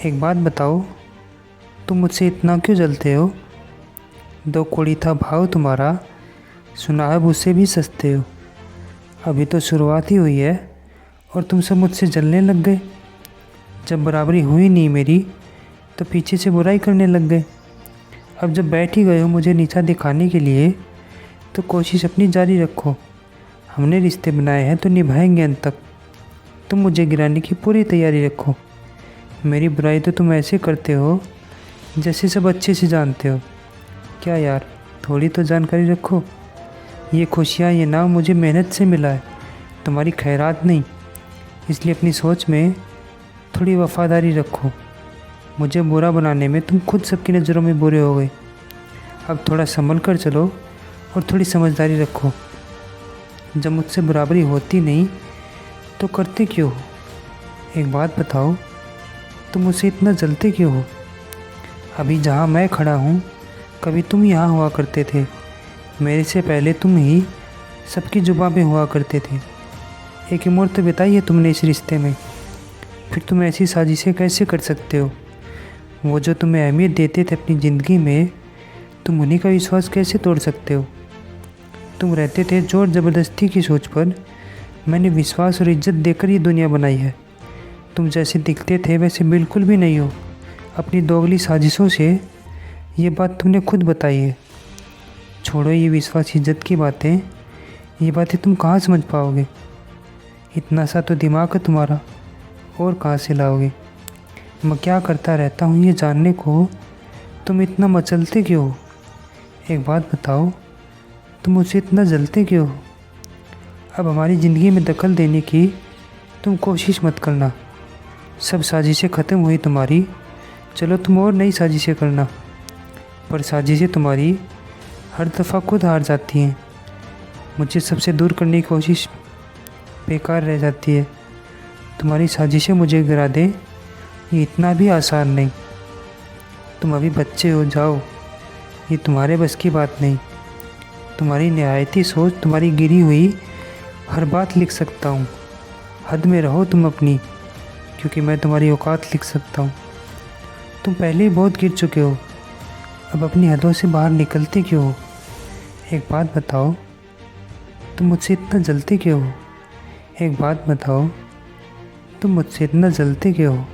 एक बात बताओ, तुम मुझसे इतना क्यों जलते हो? 2 कौड़ी था भाव तुम्हारा, सुनाब उससे भी सस्ते हो। अभी तो शुरुआत ही हुई है और तुम सब मुझसे जलने लग गए। जब बराबरी हुई नहीं मेरी तो पीछे से बुराई करने लग गए। अब जब बैठ ही गए हो मुझे नीचा दिखाने के लिए तो कोशिश अपनी जारी रखो। हमने रिश्ते बनाए हैं तो निभाएंगे अंत तक। तुम मुझे गिराने की पूरी तैयारी रखो। मेरी बुराई तो तुम ऐसे करते हो जैसे सब अच्छे से जानते हो। क्या यार, थोड़ी तो जानकारी रखो। ये खुशियाँ, ये नाम मुझे मेहनत से मिला है, तुम्हारी खैरात नहीं। इसलिए अपनी सोच में थोड़ी वफादारी रखो। मुझे बुरा बनाने में तुम खुद सबकी नज़रों में बुरे हो गए। अब थोड़ा संभल कर चलो और थोड़ी समझदारी रखो। जब मुझसे बराबरी होती नहीं तो करते क्यों हो? एक बात बताओ, तुम मुझसे इतना जलते क्यों हो? अभी जहाँ मैं खड़ा हूँ कभी तुम यहाँ हुआ करते थे। मेरे से पहले तुम ही सबकी जुबां पे हुआ करते थे। एक उम्र तो बिताई है तुमने इस रिश्ते में, फिर तुम ऐसी साजिशें कैसे कर सकते हो? वो जो तुम्हें अहमियत देते थे अपनी ज़िंदगी में, तुम उन्हीं का विश्वास कैसे तोड़ सकते हो? तुम रहते थे जोर ज़बरदस्ती की सोच पर। मैंने विश्वास और इज्जत देकर ये दुनिया बनाई है। तुम जैसे दिखते थे वैसे बिल्कुल भी नहीं हो। अपनी दोगली साजिशों से ये बात तुमने खुद बताई है। छोड़ो ये विश्वास इज्जत की बातें, ये बातें तुम कहाँ समझ पाओगे? इतना सा तो दिमाग है तुम्हारा, और कहाँ से लाओगे? मैं क्या करता रहता हूँ ये जानने को तुम इतना मचलते क्यों हो? एक बात बताओ, तुम मुझसे इतना जलते क्यों हो? अब हमारी ज़िंदगी में दखल देने की तुम कोशिश मत करना। सब साजिशें ख़त्म हुई तुम्हारी, चलो तुम और नई साजिशें करना। पर साजिशें तुम्हारी हर दफ़ा खुद हार जाती हैं। मुझे सबसे दूर करने की कोशिश बेकार रह जाती है। तुम्हारी साजिशें मुझे गिरा दें ये इतना भी आसान नहीं। तुम अभी बच्चे हो, जाओ, ये तुम्हारे बस की बात नहीं। तुम्हारी निहायती सोच, तुम्हारी गिरी हुई हर बात लिख सकता हूँ। हद में रहो तुम अपनी, क्योंकि मैं तुम्हारी औकात लिख सकता हूँ। तुम पहले ही बहुत गिर चुके हो, अब अपनी हदों से बाहर निकलते क्यों हो? एक बात बताओ, तुम मुझसे इतना जलते क्यों हो? एक बात बताओ, तुम मुझसे इतना जलते क्यों हो?